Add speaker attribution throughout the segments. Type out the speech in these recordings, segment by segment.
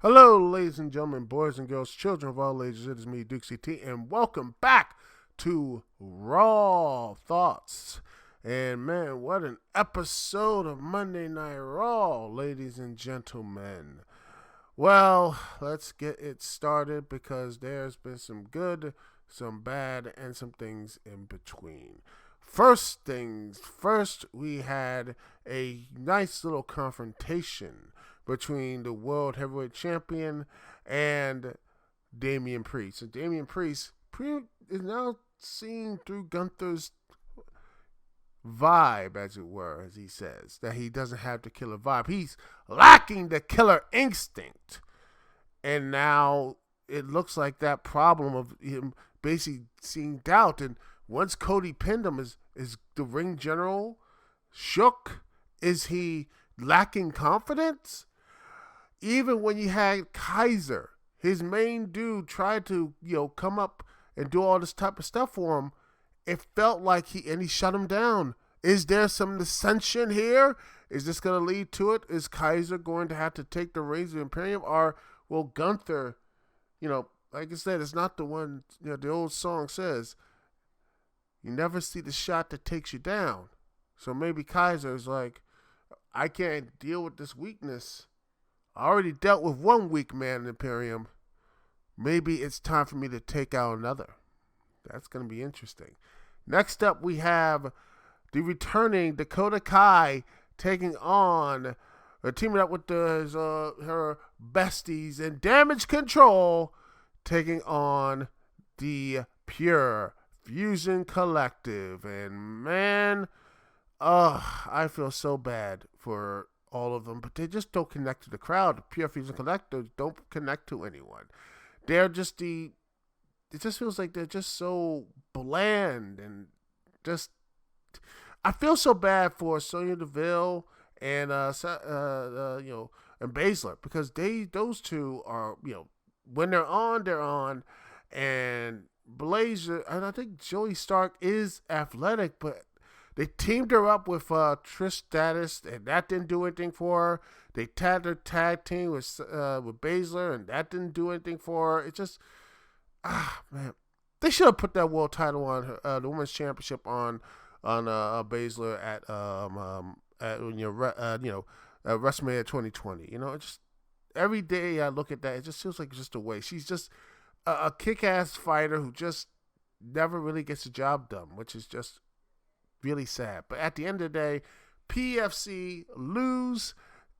Speaker 1: Hello, ladies and gentlemen, boys and girls, children of all ages. It is me, Duke CT, and welcome back to Raw Thoughts. And man, what an episode of Monday Night Raw, ladies and gentlemen. Well, let's get it started because there's been some good, some bad, and some things in between. First things first, we had a nice little confrontation between the World Heavyweight Champion and Damian Priest. So Damian Priest is now seeing through Gunther's vibe, as it were, as he says, that he doesn't have the killer vibe. He's lacking the killer instinct. And now it looks like that problem of him basically seeing doubt. And once Cody pinned him, is the ring general shook? Is he lacking confidence? Even when you had Kaiser, his main dude, tried to, come up and do all this type of stuff for him, it felt like he shut him down. Is there some dissension here? Is this going to lead to it? Is Kaiser going to have to take the reins of Imperium? Or will Gunther, like I said, it's not the one, the old song says, you never see the shot that takes you down. So maybe Kaiser is like, I can't deal with this weakness. I already dealt with one weak man in Imperium. Maybe it's time for me to take out another. That's going to be interesting. Next up, we have the returning Dakota Kai teaming up with her besties and Damage Control, taking on the Pure Fusion Collective. And man, I feel so bad for all of them, but they just don't connect to the crowd. The Pure Fusion Collective don't connect to anyone. They're just it just feels like they're just so bland and just, I feel so bad for Sonya Deville and and Baszler, because those two are, when they're on, and Blazer, and I think Joey Stark is athletic, but they teamed her up with Trish Stratus, and that didn't do anything for her. They tagged her tag team with Baszler, and that didn't do anything for her. It just, man, they should have put that world title on her, the women's championship on Baszler at WrestleMania 2020. It just, every day I look at that, it just feels like it's just a waste. She's just a kick-ass fighter who just never really gets the job done, which is just really sad. But at the end of the day, PFC lose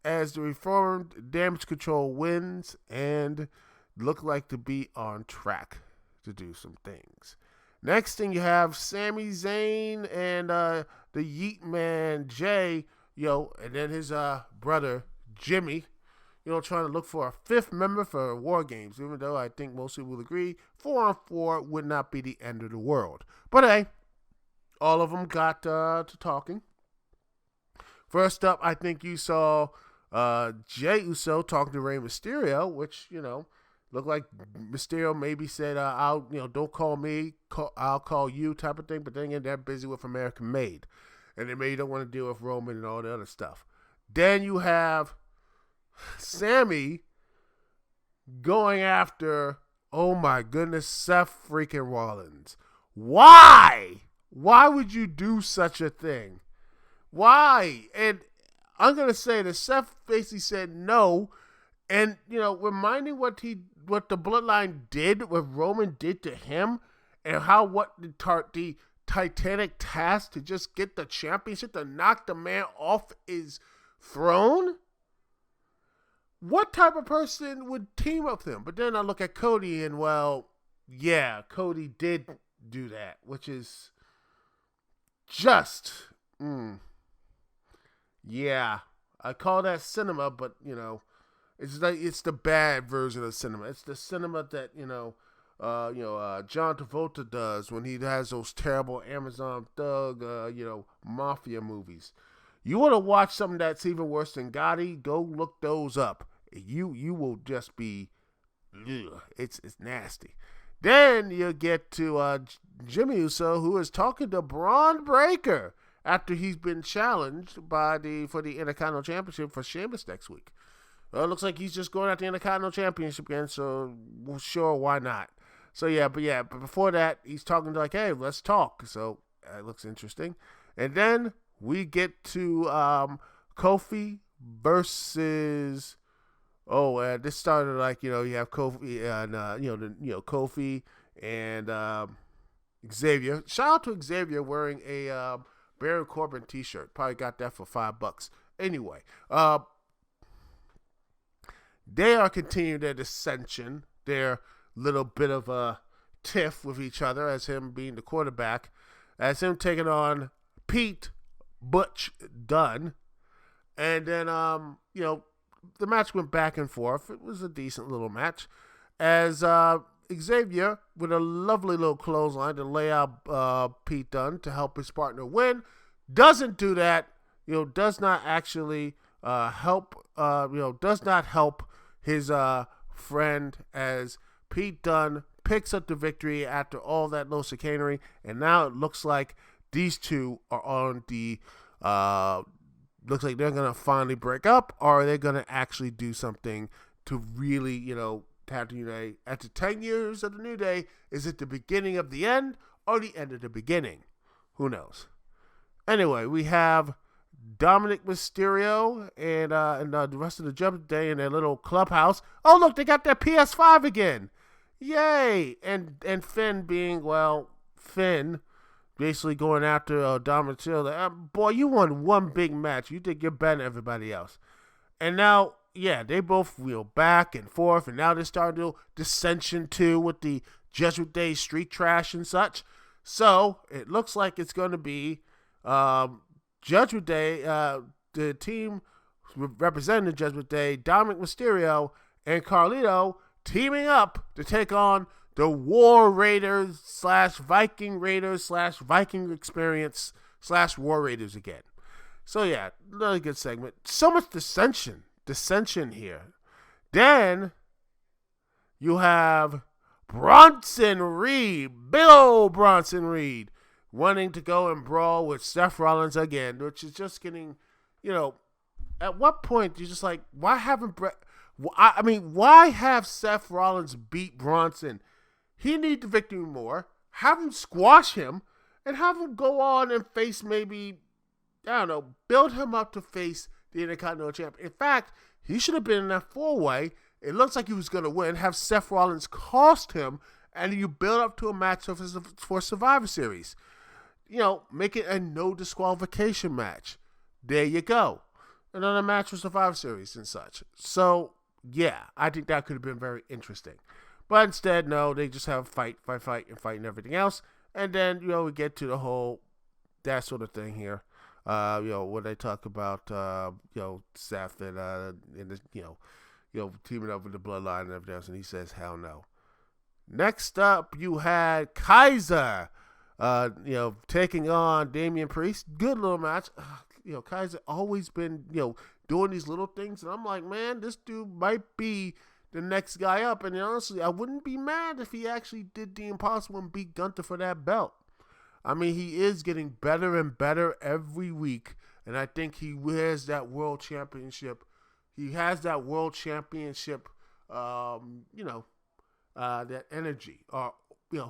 Speaker 1: as the reformed Damage Control wins and look like to be on track to do some things. Next thing, you have Sami Zayn and the Yeet Man Jay, and then his brother Jimmy, trying to look for a fifth member for War Games, even though I think most people will agree 4-on-4 would not be the end of the world. But hey, all of them got to talking. First up, I think you saw Jey Uso talking to Rey Mysterio, which, looked like Mysterio maybe said, don't call me, I'll call you type of thing. But then again, they're busy with American Made. And they maybe don't want to deal with Roman and all the other stuff. Then you have Sammy going after, oh my goodness, Seth freaking Rollins. Why? Why would you do such a thing? Why? And I'm going to say that Seth basically said no. And, reminding what the Bloodline did, what Roman did to him, and what the Titanic task to just get the championship, to knock the man off his throne. What type of person would team up with him? But then I look at Cody and, well, yeah, Cody did do that, which is just, yeah, I call that cinema, but it's like, it's the bad version of cinema. It's the cinema that John Travolta does when he has those terrible Amazon thug, mafia movies. You want to watch something that's even worse than Gotti? Go look those up. You will just be, it's nasty. Then you get to Jimmy Uso, who is talking to Braun Breaker after he's been challenged for the Intercontinental Championship for Sheamus next week. Well, it looks like he's just going after the Intercontinental Championship again, so well, sure, why not? So but before that, he's talking to like, hey, let's talk. So it looks interesting. And then we get to Kofi versus. This started like you have Kofi and Kofi and Xavier. Shout out to Xavier wearing a Baron Corbin T-shirt. Probably got that for $5. Anyway, they are continuing their dissension, their little bit of a tiff with each other as him being the quarterback, as him taking on Pete Butch Dunne. And then, the match went back and forth. It was a decent little match. As Xavier, with a lovely little clothesline to lay out Pete Dunne to help his partner win, doesn't do that, does not actually help, does not help his friend as Pete Dunne picks up the victory after all that little chicanery, and now it looks like these two are on the, looks like they're going to finally break up, or are they going to actually do something to really, have to unite? After 10 years of the New Day, is it the beginning of the end, or the end of the beginning? Who knows? Anyway, we have Dominic Mysterio and the rest of the Judgment Day in their little clubhouse. Oh, look, they got their PS5 again. Yay! And Finn being, Finn basically going after Dominic Mysterio. Boy, you won one big match. You think you're better than everybody else. And now, they both back and forth, and now they're starting to dissension too with the Judgment Day street trash and such. So, it looks like it's going to be Judgment Day, the team representing the Judgment Day, Dominic Mysterio and Carlito teaming up to take on the War Raiders / Viking Raiders / Viking Experience / War Raiders again. So really good segment. So much dissension here. Then you have Bronson Reed, big old Bronson Reed, wanting to go and brawl with Seth Rollins again, which is just getting, at what point you're just like, why have Seth Rollins beat Bronson? He needs the victory more. Have him squash him and have him go on and face maybe, build him up to face the Intercontinental Champion. In fact, he should have been in that 4-way. It looks like he was going to win. Have Seth Rollins cost him, and you build up to a match for Survivor Series. Make it a no disqualification match. There you go. Another match for Survivor Series and such. So, I think that could have been very interesting. But instead, no, they just have fight, and everything else. And then, we get to the whole, that sort of thing here. When they talk about, Seth and teaming up with the Bloodline and everything else, and he says, hell no. Next up, you had Kaiser, taking on Damian Priest. Good little match. Kaiser always been, doing these little things, and I'm like, man, this dude might be the next guy up. And honestly, I wouldn't be mad if he actually did the impossible and beat Gunther for that belt. I mean, he is getting better and better every week, and I think he has that world championship. He has that world championship, that energy.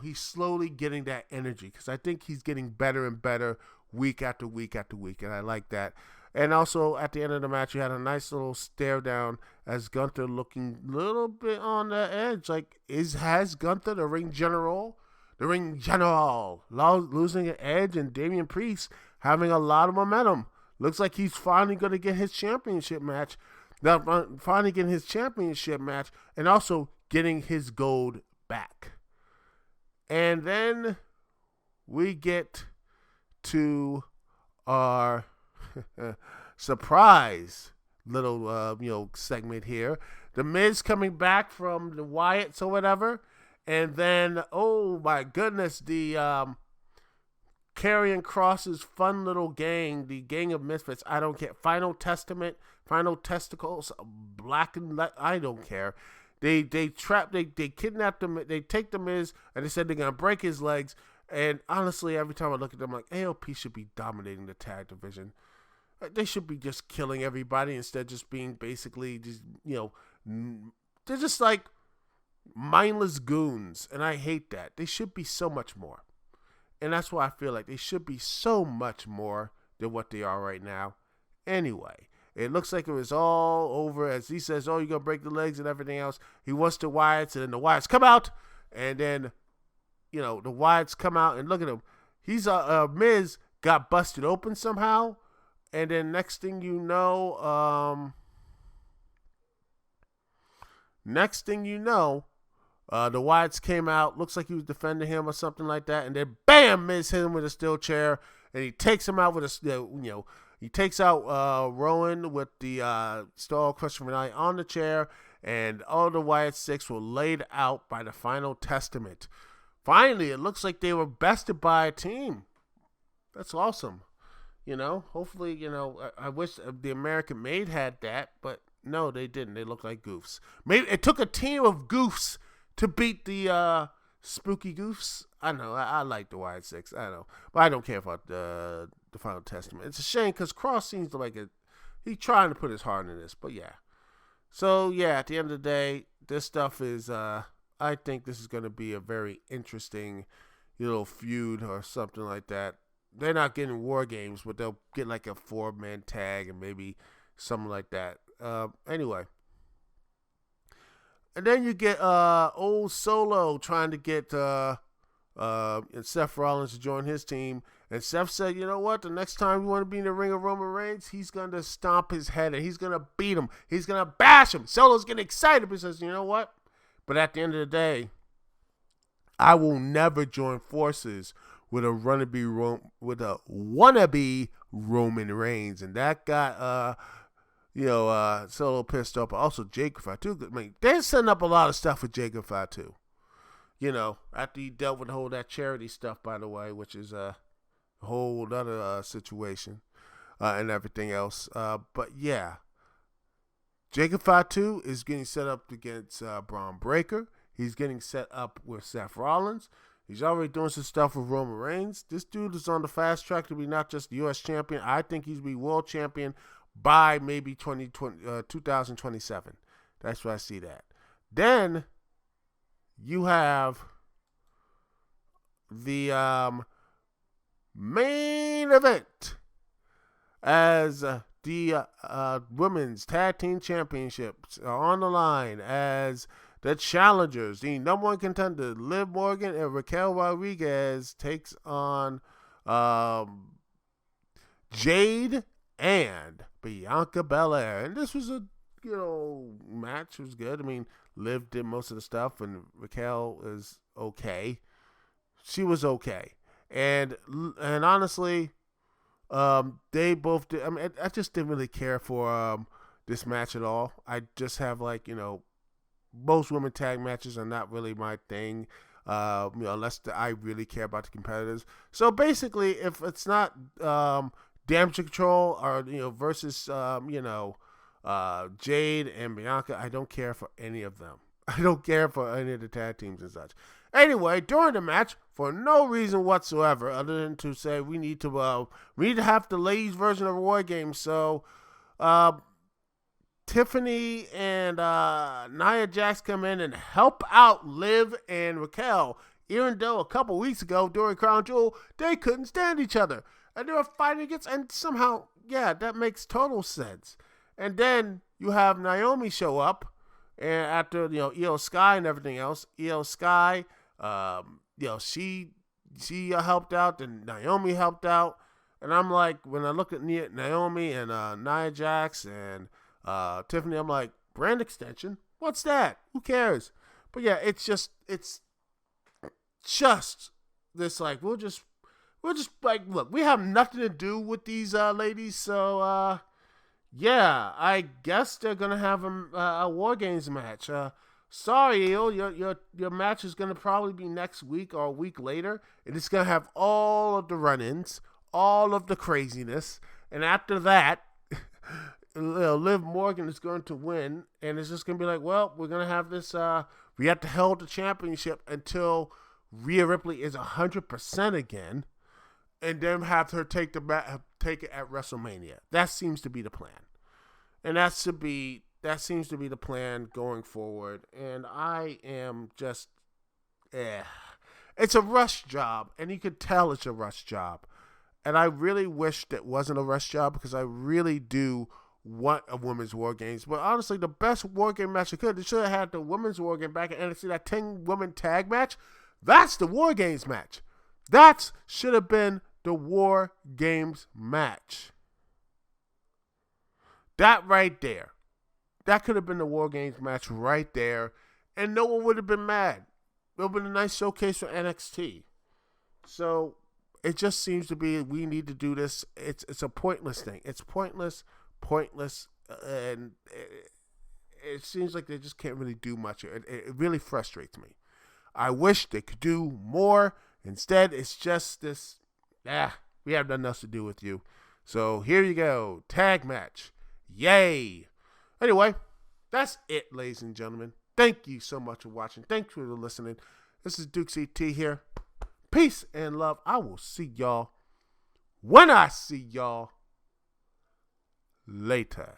Speaker 1: He's slowly getting that energy because I think he's getting better and better week after week after week, and I like that. And also, at the end of the match, you had a nice little stare down as Gunther looking a little bit on the edge. Like, has Gunther, the ring general, losing an edge, and Damian Priest having a lot of momentum. Looks like he's finally going to get his championship match. Now, finally getting his championship match, and also getting his gold back. And then we get to our surprise little, segment here. The Miz coming back from the Wyatts or whatever. And then, oh my goodness, the Karrion Kross's fun little gang, the Gang of Misfits, I don't care. Final Testament, Final Testicles, Black and I don't care. They kidnap them, they take the Miz, and they said they're going to break his legs. And honestly, every time I look at them, I'm like, AOP should be dominating the tag division. They should be just killing everybody instead of just being basically just, they're just like mindless goons, and I hate that. They should be so much more. And that's why I feel like they should be so much more than what they are right now. Anyway, it looks like it was all over as he says, oh, you're going to break the legs and everything else. He wants the Wyatts, and then the Wyatts come out, and then, the Wyatts come out, and look at him. He's, Miz got busted open somehow, and then next thing you know, the Wyatts came out. Looks like he was defending him or something like that. And then, bam, Miz hit him with a steel chair. And he takes him out with a, he takes out Rowan with the stall crushing finale on the chair. And all the Wyatt Six were laid out by the final testament. Finally, it looks like they were bested by a team. That's awesome. Hopefully, I wish the American Made had that, but no, they didn't. They look like goofs. Maybe it took a team of goofs to beat the spooky goofs. I know. I like the Wyatt Six. I know, but I don't care about the Final Testament. It's a shame because Cross seems like he's trying to put his heart in this. But yeah. So yeah, at the end of the day, this stuff is. I think this is going to be a very interesting little feud or something like that. They're not getting War Games, but they'll get like a 4-man tag and maybe something like that. Anyway. And then you get old Solo trying to get Seth Rollins to join his team. And Seth said, you know what? The next time you want to be in the ring of Roman Reigns, he's going to stomp his head and he's going to beat him. He's going to bash him. Solo's getting excited because he says, you know what? But at the end of the day, I will never join forces with a wannabe Roman Reigns. And that got Solo pissed off, but also Jacob Fatu. I mean, they're setting up a lot of stuff with Jacob Fatu. After he dealt with that charity stuff, by the way, which is a whole other situation and everything else. But yeah, Jacob Fatu is getting set up against Braun Breaker. He's getting set up with Seth Rollins. He's already doing some stuff with Roman Reigns. This dude is on the fast track to be not just the U.S. champion. I think he's be world champion by maybe 2027. That's where I see that. Then you have the main event as the women's tag team championships are on the line as the challengers, the number one contender, Liv Morgan and Raquel Rodriguez, takes on Jade and Bianca Belair. And this was a match. It was good. I mean, Liv did most of the stuff, and Raquel is okay. She was okay, and honestly, they both did. I mean, I just didn't really care for this match at all. I just have most women tag matches are not really my thing. Unless I really care about the competitors. So basically, if it's not Damage Control or versus Jade and Bianca, I don't care for any of them. I don't care for any of the tag teams and such. Anyway, during the match, for no reason whatsoever, other than to say we need to have the ladies' version of a War Game. So, Tiffany and Nia Jax come in and help out Liv and Raquel, even though a couple weeks ago during Crown Jewel they couldn't stand each other and they were fighting against. And somehow, yeah, that makes total sense. And then you have Naomi show up, and after Io Sky and everything else, Io Sky, she helped out, and Naomi helped out, and I'm like, when I look at Naomi and Nia Jax and Tiffany, I'm like, brand extension? What's that? Who cares? But yeah, it's just this we'll just look, we have nothing to do with these ladies, so yeah, I guess they're gonna have a War Games match. Sorry, Io, your match is gonna probably be next week or a week later, and it's gonna have all of the run-ins, all of the craziness, and after that, Liv Morgan is going to win, and it's just gonna be like, well, we're gonna have this. We have to hold the championship until Rhea Ripley is 100% again. and then have her take it at WrestleMania. That seems to be the plan, and that seems to be the plan going forward. And I am just, it's a rush job, and you could tell it's a rush job. And I really wish that wasn't a rush job because I really do want a women's War Games. But honestly, the best War Game match they should have had the women's War Game back in NXT, that 10-woman tag match. That's the War Games match. That should have been the War Games match. That right there. That could have been the War Games match right there. And no one would have been mad. It would have been a nice showcase for NXT. So it just seems to be we need to do this. It's a pointless thing. It's pointless, and it seems like they just can't really do much. It really frustrates me. I wish they could do more. Instead, it's just this, we have nothing else to do with you. So here you go. Tag match. Yay. Anyway, that's it, ladies and gentlemen. Thank you so much for watching. Thanks for listening. This is Duke CT here. Peace and love. I will see y'all when I see y'all later.